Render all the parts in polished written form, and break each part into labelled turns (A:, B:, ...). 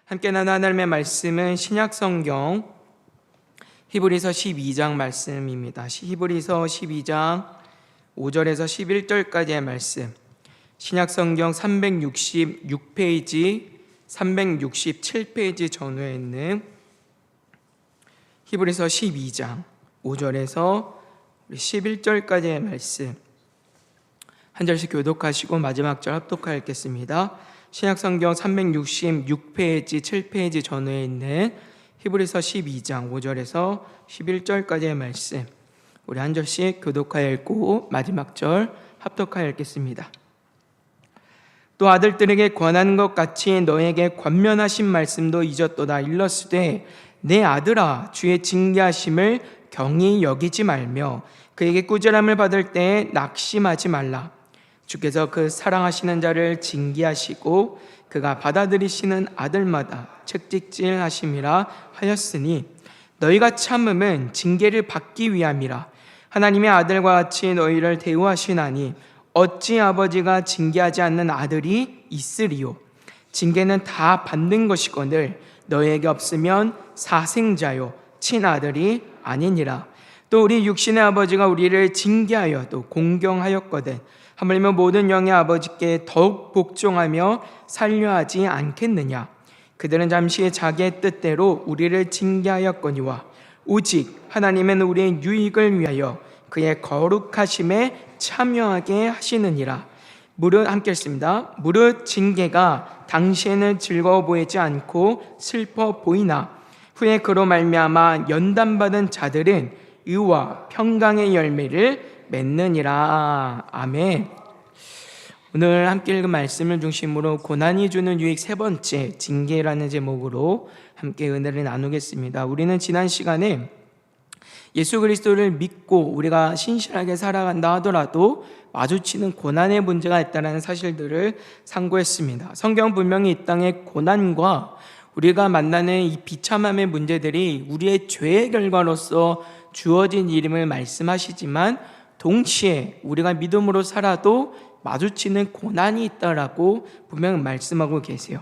A: 함께 나눈 하나님의 말씀은 신약성경 히브리서 12장 말씀입니다. 히브리서 12장 5절에서 11절까지의 말씀, 신약성경 366페이지, 367페이지 전후에 있는 히브리서 12장 5절에서 11절까지의 말씀 한 절씩 교독하시고 마지막 절 합독하겠습니다. 신약성경 366페이지, 7페이지 전후에 있는 히브리서 12장 5절에서 11절까지의 말씀, 우리 한 절씩 교독하여 읽고 마지막 절 합독하여 읽겠습니다. 또 아들들에게 권하는 것 같이 너에게 권면하신 말씀도 잊었도다. 일렀으되 내 아들아, 주의 징계하심을 경히 여기지 말며 그에게 꾸지람을 받을 때에 낙심하지 말라. 주께서 그 사랑하시는 자를 징계하시고 그가 받아들이시는 아들마다 책찍질하심이라 하였으니 너희가 참음은 징계를 받기 위함이라. 하나님의 아들과 같이 너희를 대우하시나니 어찌 아버지가 징계하지 않는 아들이 있으리요. 징계는 다 받는 것이거늘 너희에게 없으면 사생자요 친아들이 아니니라. 또 우리 육신의 아버지가 우리를 징계하여 또 공경하였거든 하물며 모든 영의 아버지께 더욱 복종하며 살려하지 않겠느냐. 그들은 잠시 자기의 뜻대로 우리를 징계하였거니와 오직 하나님은 우리의 유익을 위하여 그의 거룩하심에 참여하게 하시느니라. 무릇 함께 읽습니다. 무릇 징계가 당시에는 즐거워 보이지 않고 슬퍼 보이나 후에 그로 말미암아 연단받은 자들은 의와 평강의 열매를 맺느니라. 아멘. 오늘 함께 읽은 말씀을 중심으로 고난이 주는 유익 세 번째, 징계라는 제목으로 함께 은혜를 나누겠습니다. 우리는 지난 시간에 예수 그리스도를 믿고 우리가 신실하게 살아간다 하더라도 마주치는 고난의 문제가 있다는 사실들을 상고했습니다. 성경 분명히 이 땅의 고난과 우리가 만나는 이 비참함의 문제들이 우리의 죄의 결과로서 주어진 일임을 말씀하시지만 동시에 우리가 믿음으로 살아도 마주치는 고난이 있다라고 분명히 말씀하고 계세요.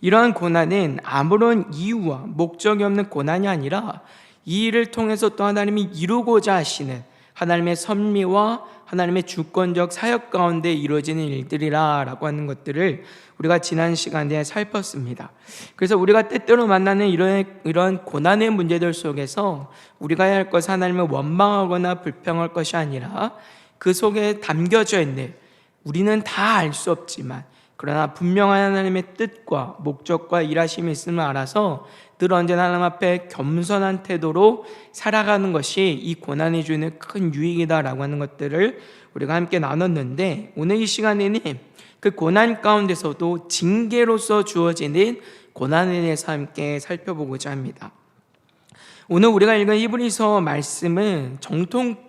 A: 이러한 고난은 아무런 이유와 목적이 없는 고난이 아니라 이 일을 통해서 또 하나님이 이루고자 하시는 하나님의 섭리와 하나님의 주권적 사역 가운데 이루어지는 일들이라고 하는 것들을 우리가 지난 시간에 살폈습니다. 그래서 우리가 때때로 만나는 이런 고난의 문제들 속에서 우리가 해야 할 것은 하나님을 원망하거나 불평할 것이 아니라 그 속에 담겨져 있는, 우리는 다 알 수 없지만 그러나 분명한 하나님의 뜻과 목적과 일하심이 있음을 알아서 늘 언제나 하나님 앞에 겸손한 태도로 살아가는 것이 이 고난이 주는 큰 유익이다라고 하는 것들을 우리가 함께 나눴는데, 오늘 이 시간에는 그 고난 가운데서도 징계로서 주어지는 고난에 대해서 함께 살펴보고자 합니다. 오늘 우리가 읽은 히브리서 말씀은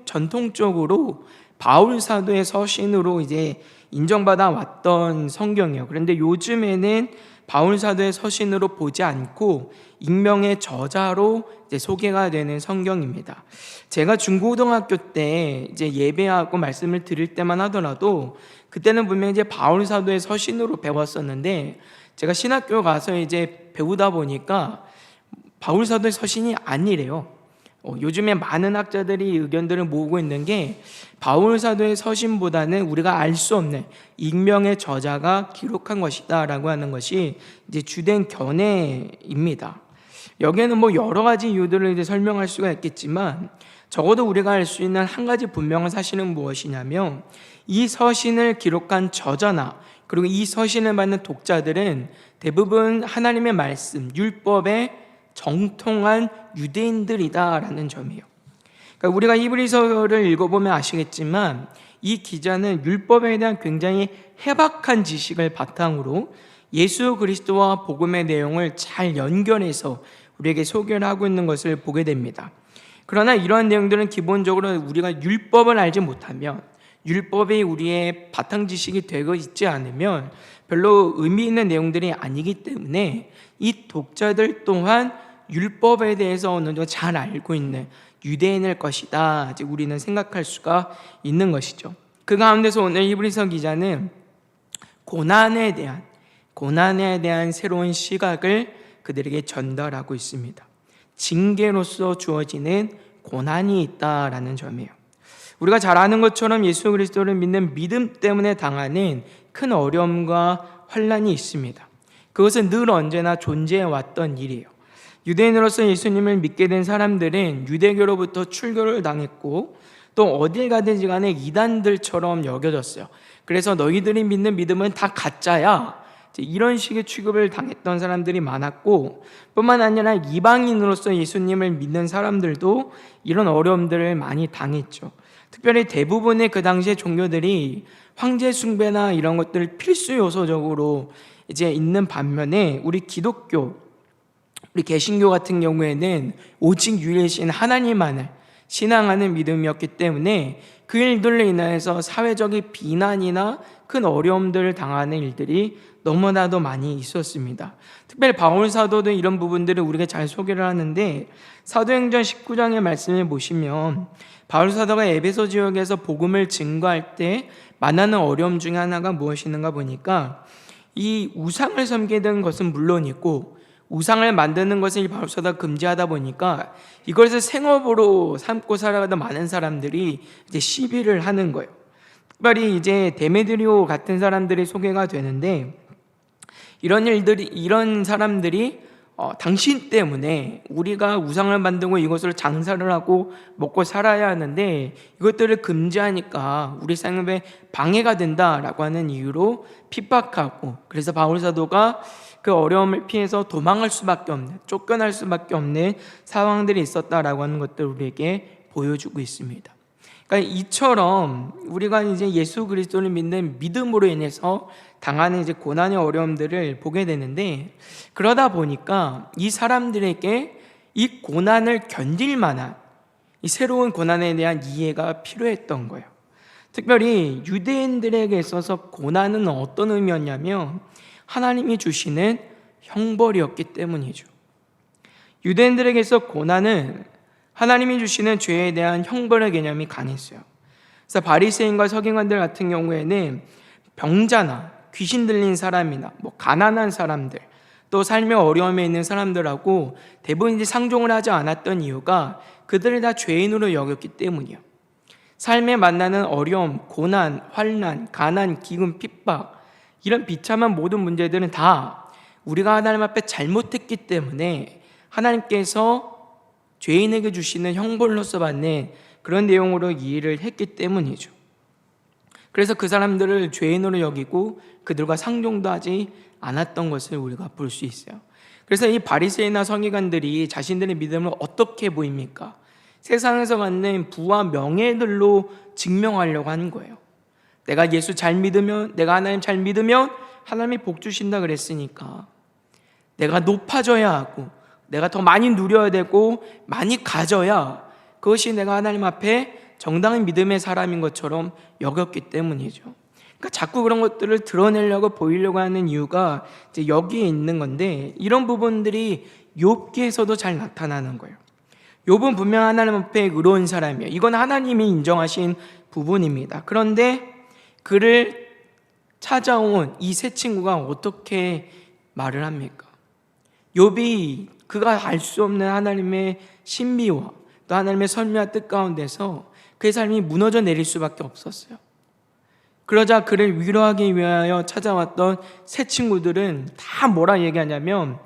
A: 전통적으로 바울 사도의 서신으로 이제 인정받아 왔던 성경이에요. 그런데 요즘에는 바울 사도의 서신으로 보지 않고 익명의 저자로 이제 소개가 되는 성경입니다. 제가 중고등학교 때 이제 예배하고 말씀을 드릴 때만 하더라도 그때는 분명히 이제 바울 사도의 서신으로 배웠었는데, 제가 신학교 가서 이제 배우다 보니까 바울 사도의 서신이 아니래요. 요즘에 많은 학자들이 의견들을 모으고 있는 게 바울 사도의 서신보다는 우리가 알 수 없는 익명의 저자가 기록한 것이다라고 하는 것이 이제 주된 견해입니다. 여기에는 뭐 여러 가지 이유들을 이제 설명할 수가 있겠지만 적어도 우리가 알 수 있는 한 가지 분명한 사실은 무엇이냐면, 이 서신을 기록한 저자나 그리고 이 서신을 받는 독자들은 대부분 하나님의 말씀, 율법에 정통한 유대인들이다라는 점이에요. 그러니까 우리가 히브리서를 읽어보면 아시겠지만 이 기자는 율법에 대한 굉장히 해박한 지식을 바탕으로 예수 그리스도와 복음의 내용을 잘 연결해서 우리에게 소개를 하고 있는 것을 보게 됩니다. 그러나 이러한 내용들은 기본적으로 우리가 율법을 알지 못하면, 율법이 우리의 바탕 지식이 되고 있지 않으면 별로 의미 있는 내용들이 아니기 때문에 이 독자들 또한 율법에 대해서 어느 정도 잘 알고 있는 유대인일 것이다, 이제 우리는 생각할 수가 있는 것이죠. 그 가운데서 오늘 히브리서 기자는 고난에 대한 새로운 시각을 그들에게 전달하고 있습니다. 징계로서 주어지는 고난이 있다라는 점이에요. 우리가 잘 아는 것처럼 예수 그리스도를 믿는 믿음 때문에 당하는 큰 어려움과 환난이 있습니다. 그것은 늘 언제나 존재해 왔던 일이에요. 유대인으로서 예수님을 믿게 된 사람들은 유대교로부터 출교를 당했고 또 어딜 가든지 간에 이단들처럼 여겨졌어요. 그래서 너희들이 믿는 믿음은 다 가짜야, 이런 식의 취급을 당했던 사람들이 많았고, 뿐만 아니라 이방인으로서 예수님을 믿는 사람들도 이런 어려움들을 많이 당했죠. 특별히 대부분의 그 당시의 종교들이 황제 숭배나 이런 것들을 필수 요소적으로 이제 있는 반면에 우리 기독교, 우리 개신교 같은 경우에는 오직 유일신 하나님만을 신앙하는 믿음이었기 때문에 그 일들로 인해서 사회적인 비난이나 큰 어려움들을 당하는 일들이 너무나도 많이 있었습니다. 특별히 바울 사도도 이런 부분들을 우리가 잘 소개를 하는데, 사도행전 19장의 말씀을 보시면 바울 사도가 에베소 지역에서 복음을 증거할 때 만나는 어려움 중에 하나가 무엇이는가 보니까, 이 우상을 섬기던 것은 물론이고 우상을 만드는 것을 바울 사도가 금지하다 보니까 이것을 생업으로 삼고 살아가던 많은 사람들이 이제 시비를 하는 거예요. 특별히 이제 데메드리오 같은 사람들이 소개가 되는데, 이런 사람들이 당신 때문에 우리가 우상을 만들고 이것으로 장사를 하고 먹고 살아야 하는데 이것들을 금지하니까 우리 생업에 방해가 된다라고 하는 이유로 핍박하고, 그래서 바울 사도가 그 어려움을 피해서 도망할 수밖에 없는, 쫓겨날 수밖에 없는 상황들이 있었다라고 하는 것들을 우리에게 보여주고 있습니다. 그러니까 이처럼 우리가 이제 예수 그리스도를 믿는 믿음으로 인해서 당하는 이제 고난의 어려움들을 보게 되는데, 그러다 보니까 이 사람들에게 이 고난을 견딜 만한 이 새로운 고난에 대한 이해가 필요했던 거예요. 특별히 유대인들에게 있어서 고난은 어떤 의미였냐면 하나님이 주시는 형벌이었기 때문이죠. 유대인들에게서 고난은 하나님이 주시는 죄에 대한 형벌의 개념이 강했어요. 그래서 바리새인과 서기관들 같은 경우에는 병자나 귀신 들린 사람이나 가난한 사람들, 또 삶의 어려움에 있는 사람들하고 대부분 이제 상종을 하지 않았던 이유가 그들을 다 죄인으로 여겼기 때문이에요. 삶에 만나는 어려움, 고난, 환난, 가난, 기근, 핍박, 이런 비참한 모든 문제들은 다 우리가 하나님 앞에 잘못했기 때문에 하나님께서 죄인에게 주시는 형벌로서 받는 그런 내용으로 이해를 했기 때문이죠. 그래서 그 사람들을 죄인으로 여기고 그들과 상종도 하지 않았던 것을 우리가 볼 수 있어요. 그래서 이 바리새인이나 서기관들이 자신들의 믿음을 어떻게 보입니까? 세상에서 갖는 부와 명예들로 증명하려고 하는 거예요. 내가 예수 잘 믿으면, 내가 하나님 잘 믿으면 하나님이 복 주신다 그랬으니까 내가 높아져야 하고 내가 더 많이 누려야 되고 많이 가져야 그것이 내가 하나님 앞에 정당한 믿음의 사람인 것처럼 여겼기 때문이죠. 그러니까 자꾸 그런 것들을 드러내려고 보이려고 하는 이유가 이제 여기에 있는 건데, 이런 부분들이 욥기에서도 잘 나타나는 거예요. 욥은 분명 하나님 앞에 의로운 사람이에요. 이건 하나님이 인정하신 부분입니다. 그런데 그를 찾아온 이 세 친구가 어떻게 말을 합니까? 욥이 그가 알 수 없는 하나님의 신비와 또 하나님의 선미와 뜻 가운데서 그의 삶이 무너져 내릴 수밖에 없었어요. 그러자 그를 위로하기 위하여 찾아왔던 세 친구들은 다 뭐라 얘기하냐면,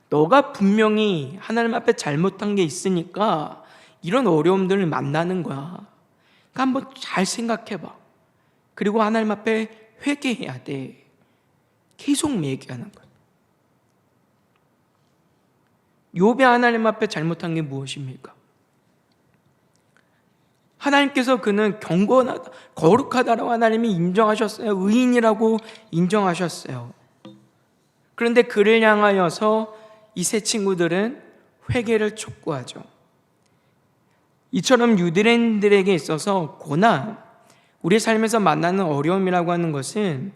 A: 너가 분명히 하나님 앞에 잘못한 게 있으니까 이런 어려움들을 만나는 거야. 그러니까 한번 잘 생각해봐. 그리고 하나님 앞에 회개해야 돼. 계속 얘기하는 거야. 욥이 하나님 앞에 잘못한 게 무엇입니까? 하나님께서 그는 경건하다, 거룩하다라고 하나님이 인정하셨어요. 의인이라고 인정하셨어요. 그런데 그를 향하여서 이 세 친구들은 회개를 촉구하죠. 이처럼 유대인들에게 있어서 고난, 우리 삶에서 만나는 어려움이라고 하는 것은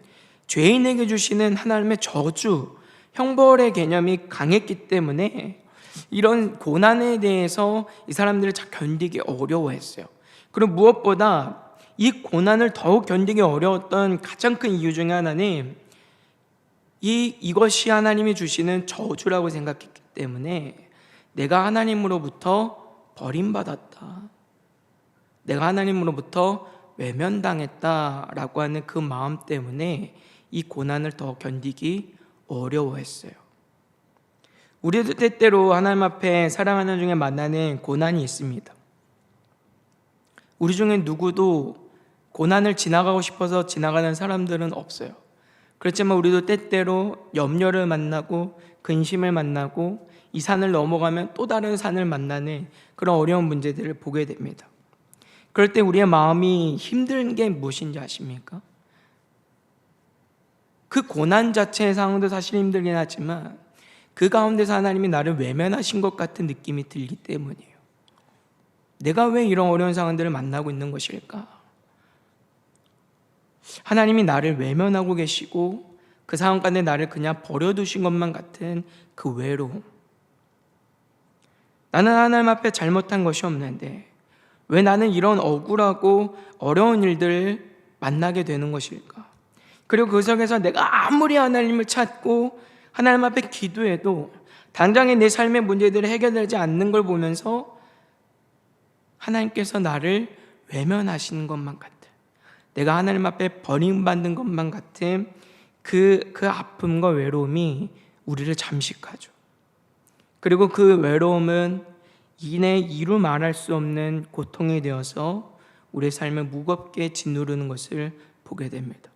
A: 죄인에게 주시는 하나님의 저주, 형벌의 개념이 강했기 때문에 이런 고난에 대해서 이 사람들을 잘 견디기 어려워했어요. 그리고 무엇보다 이 고난을 더욱 견디기 어려웠던 가장 큰 이유 중에 하나는 이것이 하나님이 주시는 저주라고 생각했기 때문에 내가 하나님으로부터 버림받았다, 내가 하나님으로부터 외면당했다라고 하는 그 마음 때문에 이 고난을 더 견디기 어려워했어요. 우리도 때때로 하나님 앞에 살아가는 중에 만나는 고난이 있습니다. 우리 중에 누구도 고난을 지나가고 싶어서 지나가는 사람들은 없어요. 그렇지만 우리도 때때로 염려를 만나고 근심을 만나고 이 산을 넘어가면 또 다른 산을 만나는 그런 어려운 문제들을 보게 됩니다. 그럴 때 우리의 마음이 힘든 게 무엇인지 아십니까? 그 고난 자체의 상황도 사실 힘들긴 하지만 그 가운데서 하나님이 나를 외면하신 것 같은 느낌이 들기 때문이에요. 내가 왜 이런 어려운 상황들을 만나고 있는 것일까? 하나님이 나를 외면하고 계시고 그 상황 가운데 나를 그냥 버려두신 것만 같은 그 외로움. 나는 하나님 앞에 잘못한 것이 없는데 왜 나는 이런 억울하고 어려운 일들을 만나게 되는 것일까? 그리고 그 속에서 내가 아무리 하나님을 찾고 하나님 앞에 기도해도 당장의 내 삶의 문제들이 해결되지 않는 걸 보면서 하나님께서 나를 외면하시는 것만 같은, 내가 하나님 앞에 버림받는 것만 같은 그 아픔과 외로움이 우리를 잠식하죠. 그리고 그 외로움은 이루 말할 수 없는 고통이 되어서 우리의 삶을 무겁게 짓누르는 것을 보게 됩니다.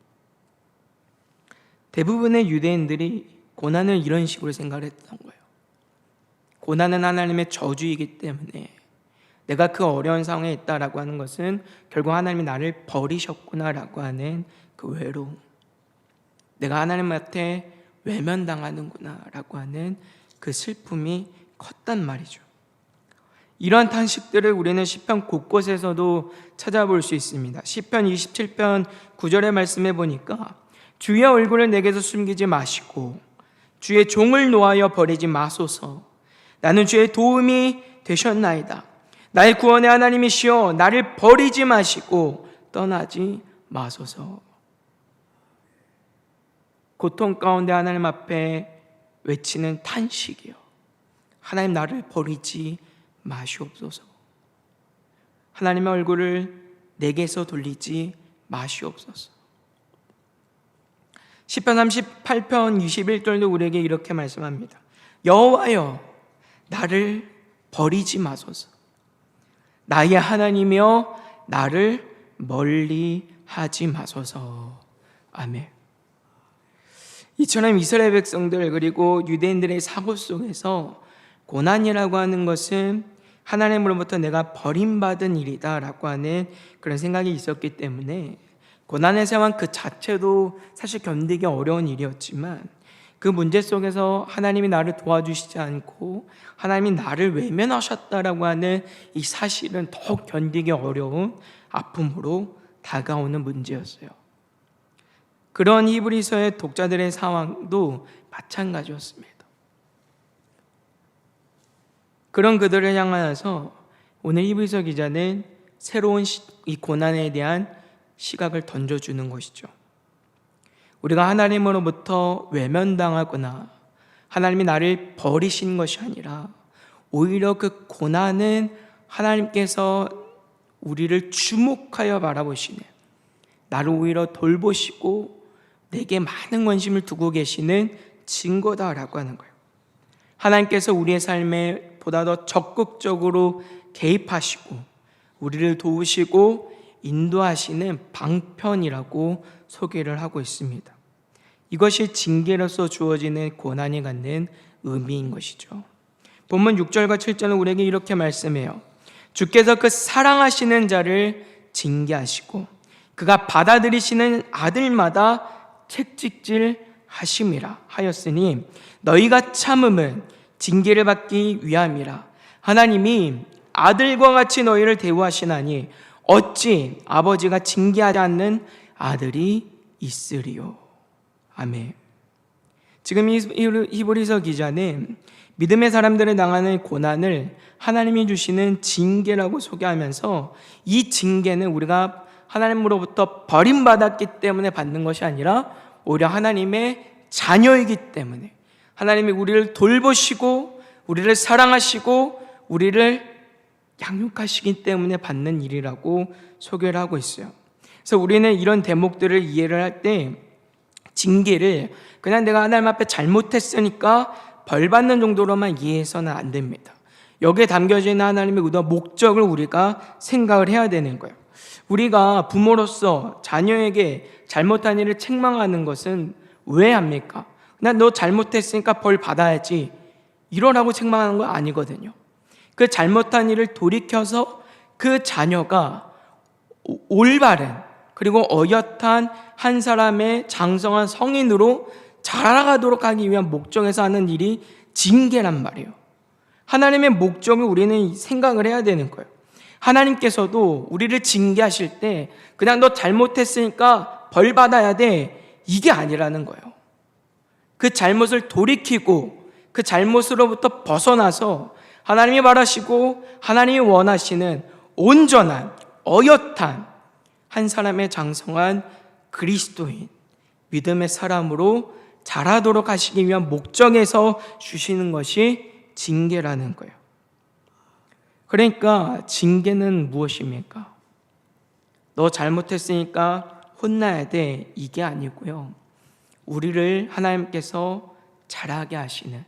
A: 대부분의 유대인들이 고난을 이런 식으로 생각을 했던 거예요. 고난은 하나님의 저주이기 때문에 내가 그 어려운 상황에 있다라고 하는 것은 결국 하나님이 나를 버리셨구나라고 하는 그 외로움, 내가 하나님한테 외면당하는구나라고 하는 그 슬픔이 컸단 말이죠. 이러한 탄식들을 우리는 시편 곳곳에서도 찾아볼 수 있습니다. 시편 27편 9절의 말씀에 보니까 주의 얼굴을 내게서 숨기지 마시고 주의 종을 놓아여 버리지 마소서. 나는 주의 도움이 되셨나이다. 나의 구원의 하나님이시여 나를 버리지 마시고 떠나지 마소서. 고통 가운데 하나님 앞에 외치는 탄식이요, 하나님 나를 버리지 마시옵소서. 하나님의 얼굴을 내게서 돌리지 마시옵소서. 시편 38편 21절도 우리에게 이렇게 말씀합니다. 여호와여 나를 버리지 마소서. 나의 하나님이여 나를 멀리 하지 마소서. 아멘. 이처럼 이스라엘 백성들 그리고 유대인들의 사고 속에서 고난이라고 하는 것은 하나님으로부터 내가 버림받은 일이다 라고 하는 그런 생각이 있었기 때문에 고난의 상황 그 자체도 사실 견디기 어려운 일이었지만 그 문제 속에서 하나님이 나를 도와주시지 않고 하나님이 나를 외면하셨다라고 하는 이 사실은 더욱 견디기 어려운 아픔으로 다가오는 문제였어요. 그런 히브리서의 독자들의 상황도 마찬가지였습니다. 그런 그들을 향하여서 오늘 히브리서 기자는 새로운 이 고난에 대한 시각을 던져주는 것이죠. 우리가 하나님으로부터 외면당하거나 하나님이 나를 버리신 것이 아니라 오히려 그 고난은 하나님께서 우리를 주목하여 바라보시는, 나를 오히려 돌보시고 내게 많은 관심을 두고 계시는 증거다라고 하는 거예요. 하나님께서 우리의 삶에 보다 더 적극적으로 개입하시고 우리를 도우시고 인도하시는 방편이라고 소개를 하고 있습니다. 이것이 징계로서 주어지는 고난이 갖는 의미인 것이죠. 본문 6절과 7절은 우리에게 이렇게 말씀해요. 주께서 그 사랑하시는 자를 징계하시고 그가 받아들이시는 아들마다 채찍질 하심이라 하였으니 너희가 참음은 징계를 받기 위함이라. 하나님이 아들과 같이 너희를 대우하시나니 어찌 아버지가 징계하지 않는 아들이 있으리요. 아멘. 지금 이 히브리서 기자는 믿음의 사람들이 당하는 고난을 하나님이 주시는 징계라고 소개하면서 이 징계는 우리가 하나님으로부터 버림받았기 때문에 받는 것이 아니라 오히려 하나님의 자녀이기 때문에 하나님이 우리를 돌보시고 우리를 사랑하시고 우리를 양육하시기 때문에 받는 일이라고 소개를 하고 있어요. 그래서 우리는 이런 대목들을 이해를 할 때 징계를 그냥 내가 하나님 앞에 잘못했으니까 벌 받는 정도로만 이해해서는 안 됩니다. 여기에 담겨져 있는 하나님의 의도와 목적을 우리가 생각을 해야 되는 거예요. 우리가 부모로서 자녀에게 잘못한 일을 책망하는 것은 왜 합니까? 그냥 너 잘못했으니까 벌 받아야지 이러라고 책망하는 건 아니거든요. 그 잘못한 일을 돌이켜서 그 자녀가 올바른 그리고 어엿한 한 사람의 장성한 성인으로 자라가도록 하기 위한 목적에서 하는 일이 징계란 말이에요. 하나님의 목적을 우리는 생각을 해야 되는 거예요. 하나님께서도 우리를 징계하실 때 그냥 너 잘못했으니까 벌 받아야 돼 이게 아니라는 거예요. 그 잘못을 돌이키고 그 잘못으로부터 벗어나서 하나님이 바라시고 하나님이 원하시는 온전한 어엿한 한 사람의 장성한 그리스도인 믿음의 사람으로 자라도록 하시기 위한 목적에서 주시는 것이 징계라는 거예요. 그러니까 징계는 무엇입니까? 너 잘못했으니까 혼나야 돼 이게 아니고요. 우리를 하나님께서 자라게 하시는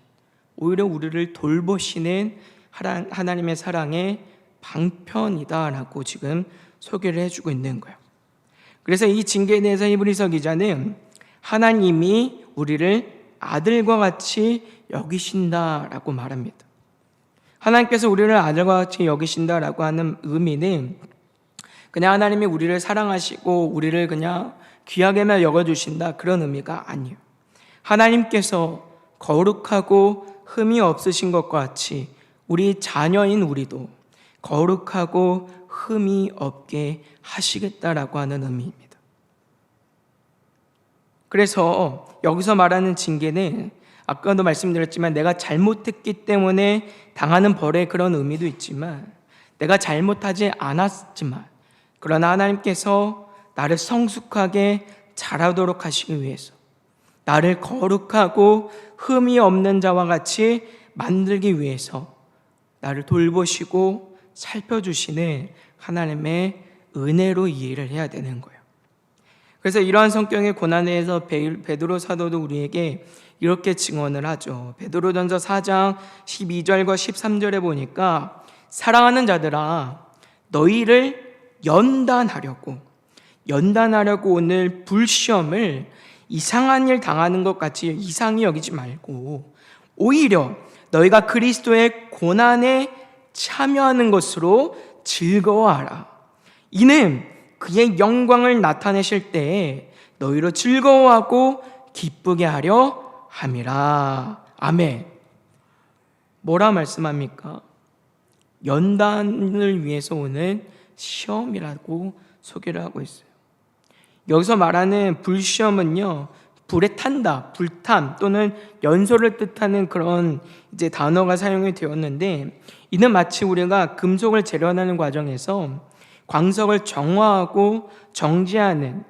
A: 오히려 우리를 돌보시는 하나님의 사랑의 방편이다라고 지금 소개를 해주고 있는 거예요. 그래서 이 징계에 대해서 히브리서 기자는 하나님이 우리를 아들과 같이 여기신다라고 말합니다. 하나님께서 우리를 아들과 같이 여기신다라고 하는 의미는 그냥 하나님이 우리를 사랑하시고 우리를 그냥 귀하게만 여겨주신다 그런 의미가 아니에요. 하나님께서 거룩하고 흠이 없으신 것과 같이 우리 자녀인 우리도 거룩하고 흠이 없게 하시겠다라고 하는 의미입니다. 그래서 여기서 말하는 징계는 아까도 말씀드렸지만 내가 잘못했기 때문에 당하는 벌의 그런 의미도 있지만 내가 잘못하지 않았지만 그러나 하나님께서 나를 성숙하게 자라도록 하시기 위해서 나를 거룩하고 흠이 없는 자와 같이 만들기 위해서 나를 돌보시고 살펴주시는 하나님의 은혜로 이해를 해야 되는 거예요. 그래서 이러한 성격의 고난에 대해서 베드로 사도도 우리에게 이렇게 증언을 하죠. 베드로전서 4장 12절과 13절에 보니까 사랑하는 자들아 너희를 연단하려고 오늘 불시험을 이상한 일 당하는 것 같이 이상히 여기지 말고 오히려 너희가 그리스도의 고난에 참여하는 것으로 즐거워하라. 이는 그의 영광을 나타내실 때에 너희로 즐거워하고 기쁘게 하려 함이라. 아멘. 뭐라 말씀합니까? 연단을 위해서 오는 시험이라고 소개를 하고 있어요. 여기서 말하는 불시험은요, 불에 탄다, 불탐 또는 연소를 뜻하는 그런 이제 단어가 사용이 되었는데, 이는 마치 우리가 금속을 재련하는 과정에서 광석을 정화하고 정지하는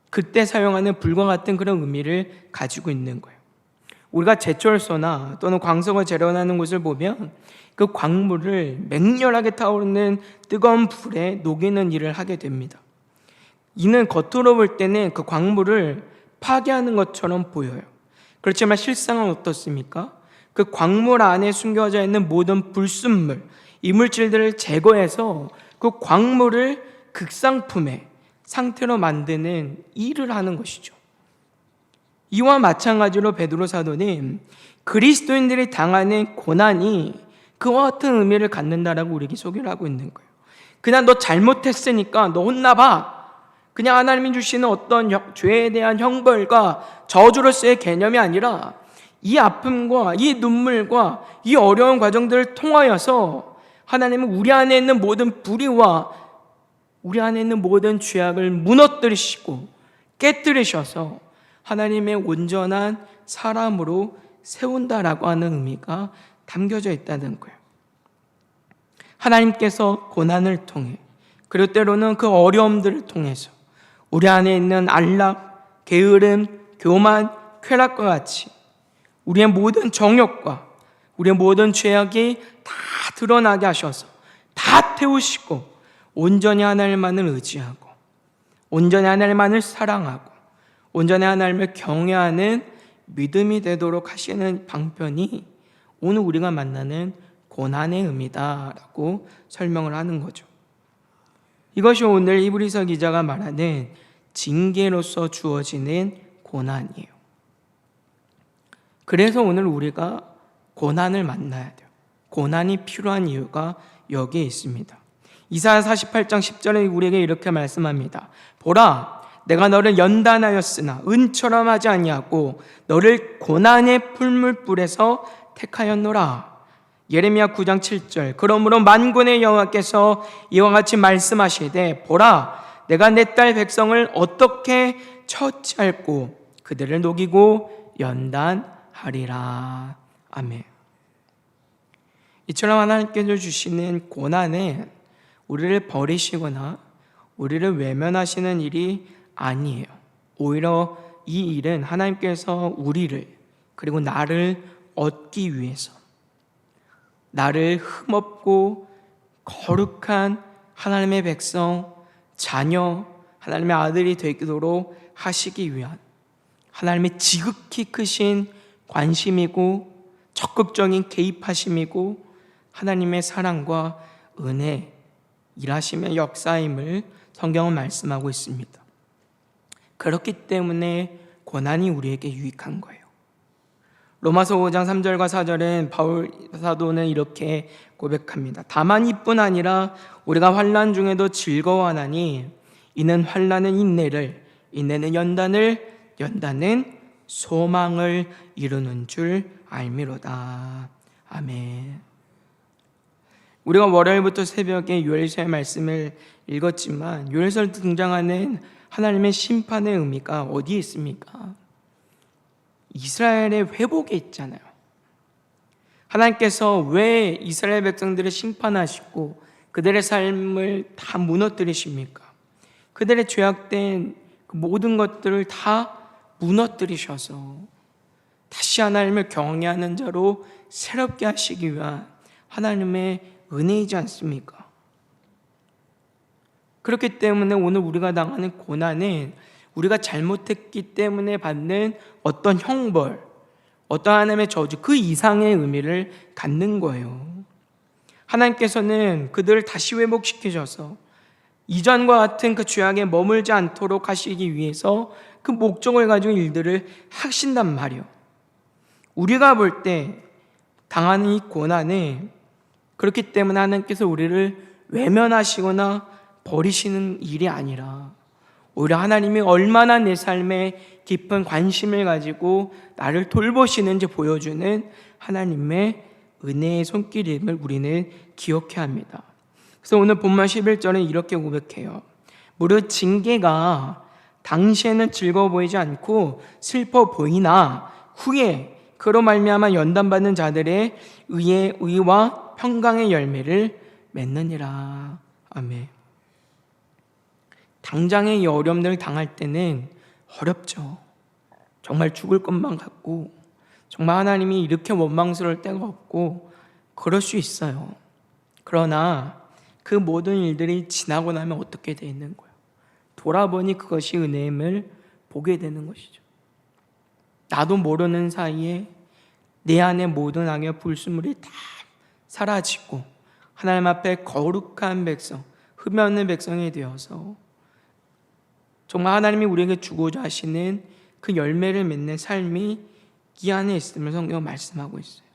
A: 그때 사용하는 불과 같은 그런 의미를 가지고 있는 거예요. 우리가 제철소나 또는 광석을 재련하는 곳을 보면 그 광물을 맹렬하게 타오르는 뜨거운 불에 녹이는 일을 하게 됩니다. 이는 겉으로 볼 때는 그 광물을 파괴하는 것처럼 보여요. 그렇지만 실상은 어떻습니까? 그 광물 안에 숨겨져 있는 모든 불순물, 이물질들을 제거해서 그 광물을 극상품의 상태로 만드는 일을 하는 것이죠. 이와 마찬가지로 베드로 사도는 그리스도인들이 당하는 고난이 그와 같은 의미를 갖는다라고 우리에게 소개를 하고 있는 거예요. 그냥 너 잘못했으니까 너 혼나봐. 그냥 하나님이 주시는 어떤 죄에 대한 형벌과 저주로서의 개념이 아니라 이 아픔과 이 눈물과 이 어려운 과정들을 통하여서 하나님은 우리 안에 있는 모든 불의와 우리 안에 있는 모든 죄악을 무너뜨리시고 깨뜨리셔서 하나님의 온전한 사람으로 세운다라고 하는 의미가 담겨져 있다는 거예요. 하나님께서 고난을 통해 그리고 때로는 그 어려움들을 통해서 우리 안에 있는 안락, 게으름, 교만, 쾌락과 같이 우리의 모든 정욕과 우리의 모든 죄악이 다 드러나게 하셔서 다 태우시고 온전히 하나님만을 의지하고 온전히 하나님만을 사랑하고 온전히 하나님을 경외하는 믿음이 되도록 하시는 방편이 오늘 우리가 만나는 고난의 의미다라고 설명을 하는 거죠. 이것이 오늘 히브리서 기자가 말하는 징계로서 주어지는 고난이에요. 그래서 오늘 우리가 고난을 만나야 돼요. 고난이 필요한 이유가 여기에 있습니다. 이사야 48장 10절에 우리에게 이렇게 말씀합니다. 보라, 내가 너를 연단하였으나 은처럼 하지 아니하고 너를 고난의 풀물불에서 택하였노라. 예레미야 9장 7절. 그러므로 만군의 여호와께서 이와 같이 말씀하시되 보라, 내가 내 딸 백성을 어떻게 처치할고 그들을 녹이고 연단하리라. 아멘. 이처럼 하나님께서 주시는 고난은 우리를 버리시거나 우리를 외면하시는 일이 아니에요. 오히려 이 일은 하나님께서 우리를 그리고 나를 얻기 위해서 나를 흠없고 거룩한 하나님의 백성, 자녀, 하나님의 아들이 되도록 하시기 위한 하나님의 지극히 크신 관심이고 적극적인 개입하심이고 하나님의 사랑과 은혜, 일하심의 역사임을 성경은 말씀하고 있습니다. 그렇기 때문에 고난이 우리에게 유익한 거예요. 로마서 5장 3절과 4절은 바울 사도는 이렇게 고백합니다. 다만 이뿐 아니라 우리가 환난 중에도 즐거워하나니 이는 환난은 인내를, 인내는 연단을, 연단은 소망을 이루는 줄 알미로다. 아멘. 우리가 월요일부터 새벽에 요엘서의 말씀을 읽었지만 요엘서에 등장하는 하나님의 심판의 의미가 어디에 있습니까? 이스라엘의 회복에 있잖아요. 하나님께서 왜 이스라엘 백성들을 심판하시고 그들의 삶을 다 무너뜨리십니까? 그들의 죄악된 그 모든 것들을 다 무너뜨리셔서 다시 하나님을 경외하는 자로 새롭게 하시기 위한 하나님의 은혜이지 않습니까? 그렇기 때문에 오늘 우리가 당하는 고난은 우리가 잘못했기 때문에 받는 어떤 형벌, 어떤 하나님의 저주, 그 이상의 의미를 갖는 거예요. 하나님께서는 그들을 다시 회복시키셔서 이전과 같은 그 죄악에 머물지 않도록 하시기 위해서 그 목적을 가지고 일들을 하신단 말이에요. 우리가 볼 때 당하는 이 고난은 그렇기 때문에 하나님께서 우리를 외면하시거나 버리시는 일이 아니라 오히려 하나님이 얼마나 내 삶에 깊은 관심을 가지고 나를 돌보시는지 보여주는 하나님의 은혜의 손길임을 우리는 기억해야 합니다. 그래서 오늘 본문 11절에 이렇게 고백해요. 무릇 징계가 당시에는 즐거워 보이지 않고 슬퍼 보이나 후에 그로 말미암아 연단받는 자들의 의와 평강의 열매를 맺느니라. 아멘. 당장의 이 어려움들을 당할 때는 어렵죠. 정말 죽을 것만 같고 정말 하나님이 이렇게 원망스러울 때가 없고 그럴 수 있어요. 그러나 그 모든 일들이 지나고 나면 어떻게 되는 거예요? 돌아보니 그것이 은혜임을 보게 되는 것이죠. 나도 모르는 사이에 내 안에 모든 악의 불순물이 다 사라지고 하나님 앞에 거룩한 백성, 흠이 없는 백성이 되어서 정말 하나님이 우리에게 주고자 하시는 그 열매를 맺는 삶이 이 안에 있음을 성경은 말씀하고 있어요.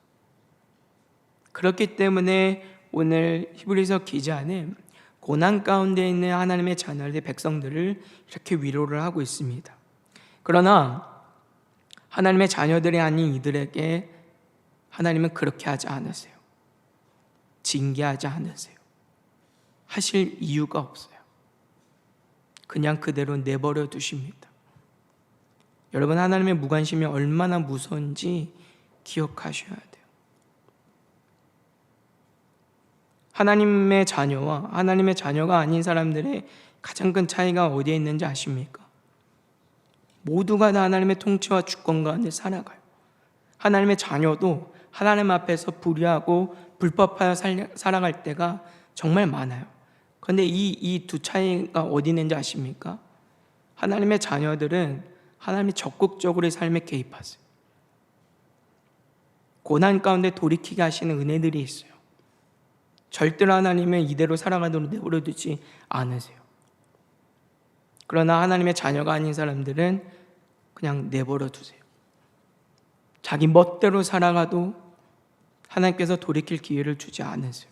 A: 그렇기 때문에 오늘 히브리서 기자는 고난 가운데 있는 하나님의 자녀들 백성들을 이렇게 위로를 하고 있습니다. 그러나 하나님의 자녀들이 아닌 이들에게 하나님은 그렇게 하지 않으세요. 징계하지 않으세요. 하실 이유가 없어요. 그냥 그대로 내버려 두십니다. 여러분, 하나님의 무관심이 얼마나 무서운지 기억하셔야 돼요. 하나님의 자녀와 하나님의 자녀가 아닌 사람들의 가장 큰 차이가 어디에 있는지 아십니까? 모두가 다 하나님의 통치와 주권 가운데 살아가요. 하나님의 자녀도 하나님 앞에서 불의하고 불법하여 살아갈 때가 정말 많아요. 그런데 이 두 차이가 어디 있는지 아십니까? 하나님의 자녀들은 하나님이 적극적으로 삶에 개입하세요. 고난 가운데 돌이키게 하시는 은혜들이 있어요. 절대로 하나님은 이대로 살아가도록 내버려두지 않으세요. 그러나 하나님의 자녀가 아닌 사람들은 그냥 내버려두세요. 자기 멋대로 살아가도 하나님께서 돌이킬 기회를 주지 않으세요.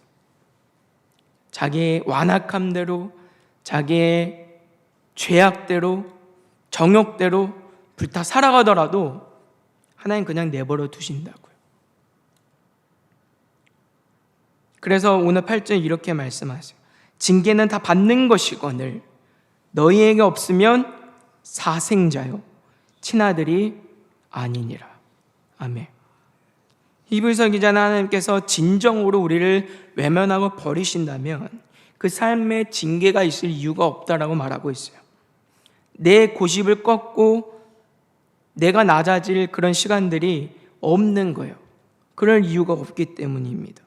A: 자기의 완악함대로, 자기의 죄악대로, 정욕대로 불타 살아가더라도 하나님 그냥 내버려 두신다고요. 그래서 오늘 8절 이렇게 말씀하세요. 징계는 다 받는 것이거늘 너희에게 없으면 사생자요 친아들이 아니니라. 아멘. 히브리서 기자는 하나님께서 진정으로 우리를 외면하고 버리신다면 그 삶에 징계가 있을 이유가 없다라고 말하고 있어요. 내 고집을 꺾고 내가 낮아질 그런 시간들이 없는 거예요. 그럴 이유가 없기 때문입니다.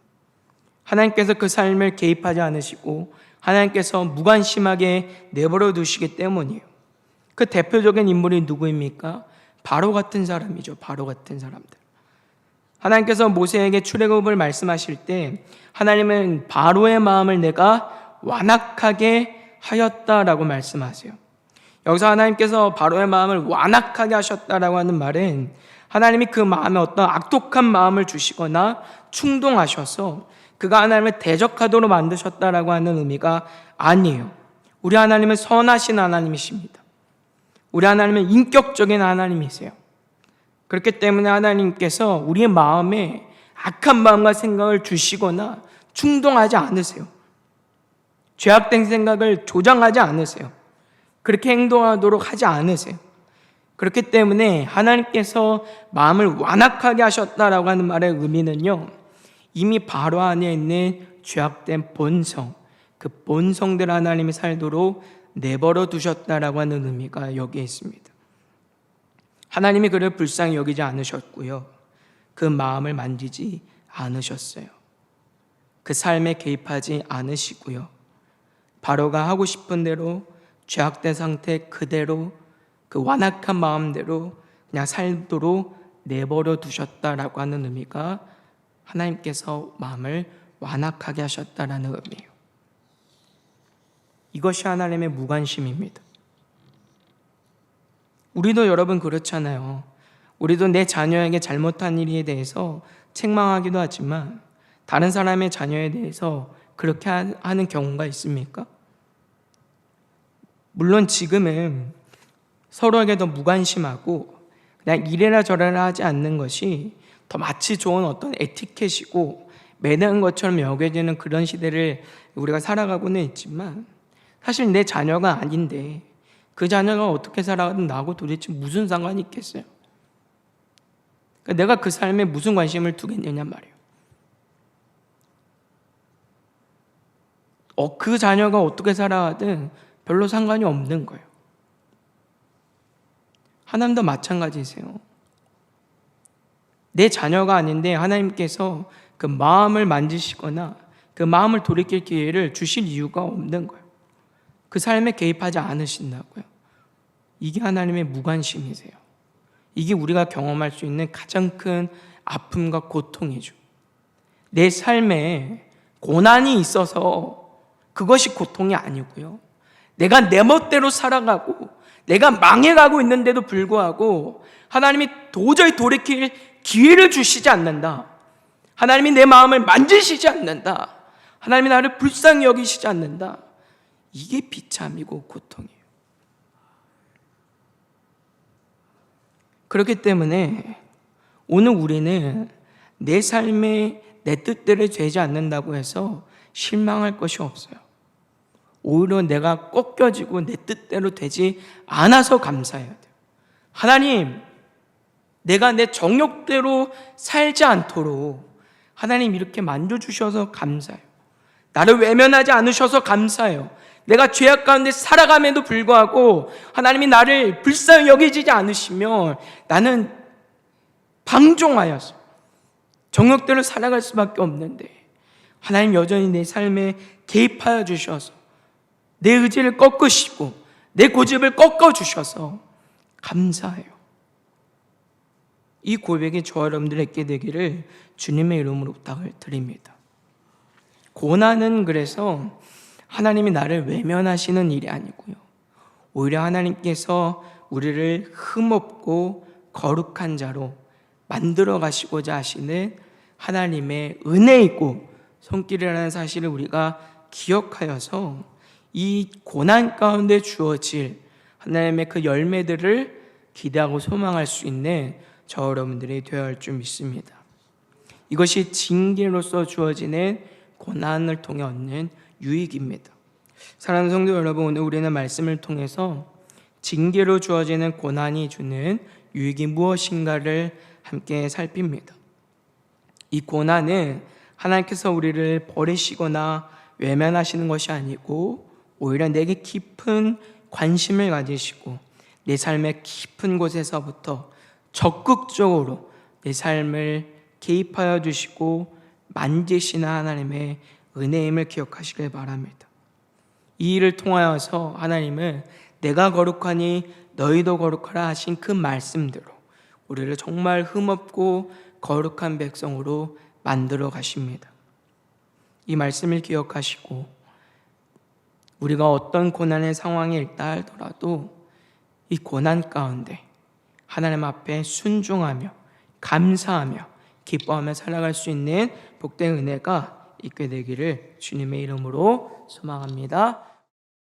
A: 하나님께서 그 삶을 개입하지 않으시고 하나님께서 무관심하게 내버려 두시기 때문이에요. 그 대표적인 인물이 누구입니까? 바로 같은 사람이죠. 바로 같은 사람들. 하나님께서 모세에게 출애굽을 말씀하실 때 하나님은 바로의 마음을 내가 완악하게 하였다라고 말씀하세요. 여기서 하나님께서 바로의 마음을 완악하게 하셨다라고 하는 말은 하나님이 그 마음에 어떤 악독한 마음을 주시거나 충동하셔서 그가 하나님을 대적하도록 만드셨다라고 하는 의미가 아니에요. 우리 하나님은 선하신 하나님이십니다. 우리 하나님은 인격적인 하나님이세요. 그렇기 때문에 하나님께서 우리의 마음에 악한 마음과 생각을 주시거나 충동하지 않으세요. 죄악된 생각을 조장하지 않으세요. 그렇게 행동하도록 하지 않으세요. 그렇기 때문에 하나님께서 마음을 완악하게 하셨다라고 하는 말의 의미는요, 이미 바로 안에 있는 죄악된 본성, 그 본성들 하나님이 살도록 내버려 두셨다라고 하는 의미가 여기에 있습니다. 하나님이 그를 불쌍히 여기지 않으셨고요, 그 마음을 만지지 않으셨어요. 그 삶에 개입하지 않으시고요, 바로가 하고 싶은 대로 죄악된 상태 그대로 그 완악한 마음대로 그냥 살도록 내버려 두셨다라고 하는 의미가 하나님께서 마음을 완악하게 하셨다라는 의미예요. 이것이 하나님의 무관심입니다. 우리도 여러분 그렇잖아요. 우리도 내 자녀에게 잘못한 일에 대해서 책망하기도 하지만 다른 사람의 자녀에 대해서 그렇게 하는 경우가 있습니까? 물론 지금은 서로에게 더 무관심하고 그냥 이래라 저래라 하지 않는 것이 더 마치 좋은 어떤 에티켓이고 매너인 것처럼 여겨지는 그런 시대를 우리가 살아가고는 있지만, 사실 내 자녀가 아닌데 그 자녀가 어떻게 살아가든 나하고 도대체 무슨 상관이 있겠어요? 그러니까 내가 그 삶에 무슨 관심을 두겠느냐 말이에요. 그 자녀가 어떻게 살아가든 별로 상관이 없는 거예요. 하나님도 마찬가지세요. 내 자녀가 아닌데 하나님께서 그 마음을 만지시거나 그 마음을 돌이킬 기회를 주실 이유가 없는 거예요. 그 삶에 개입하지 않으신다고요. 이게 하나님의 무관심이세요. 이게 우리가 경험할 수 있는 가장 큰 아픔과 고통이죠. 내 삶에 고난이 있어서 그것이 고통이 아니고요, 내가 내 멋대로 살아가고 내가 망해가고 있는데도 불구하고 하나님이 도저히 돌이킬 기회를 주시지 않는다, 하나님이 내 마음을 만지시지 않는다, 하나님이 나를 불쌍히 여기시지 않는다, 이게 비참이고 고통이에요. 그렇기 때문에 오늘 우리는 내 삶에 내 뜻대로 되지 않는다고 해서 실망할 것이 없어요. 오히려 내가 꺾여지고 내 뜻대로 되지 않아서 감사해야 돼요. 하나님, 내가 내 정욕대로 살지 않도록 하나님 이렇게 만져주셔서 감사해요. 나를 외면하지 않으셔서 감사해요. 내가 죄악 가운데 살아감에도 불구하고 하나님이 나를 불쌍히 여기지 않으시면 나는 방종하여서 정욕대로 살아갈 수밖에 없는데 하나님 여전히 내 삶에 개입하여 주셔서 내 의지를 꺾으시고 내 고집을 꺾어주셔서 감사해요. 이 고백이 저와 여러분들에게 되기를 주님의 이름으로 부탁을 드립니다. 고난은 그래서 하나님이 나를 외면하시는 일이 아니고요, 오히려 하나님께서 우리를 흠없고 거룩한 자로 만들어 가시고자 하시는 하나님의 은혜이고 손길이라는 사실을 우리가 기억하여서 이 고난 가운데 주어질 하나님의 그 열매들을 기대하고 소망할 수 있는 저 여러분들이 되어야 할 줄 믿습니다. 이것이 징계로서 주어지는 고난을 통해 얻는 유익입니다. 사랑하는 성도 여러분, 오늘 우리는 말씀을 통해서 징계로 주어지는 고난이 주는 유익이 무엇인가를 함께 살핍니다. 이 고난은 하나님께서 우리를 버리시거나 외면하시는 것이 아니고 오히려 내게 깊은 관심을 가지시고 내 삶의 깊은 곳에서부터 적극적으로 내 삶을 개입하여 주시고 만지시는 하나님의 은혜임을 기억하시길 바랍니다. 이 일을 통하여서 하나님은 내가 거룩하니 너희도 거룩하라 하신 그 말씀대로 우리를 정말 흠없고 거룩한 백성으로 만들어 가십니다. 이 말씀을 기억하시고 우리가 어떤 고난의 상황에 있다 할더라도 이 고난 가운데 하나님 앞에 순종하며 감사하며 기뻐하며 살아갈 수 있는 복된 은혜가 있게 되기를 주님의 이름으로 소망합니다.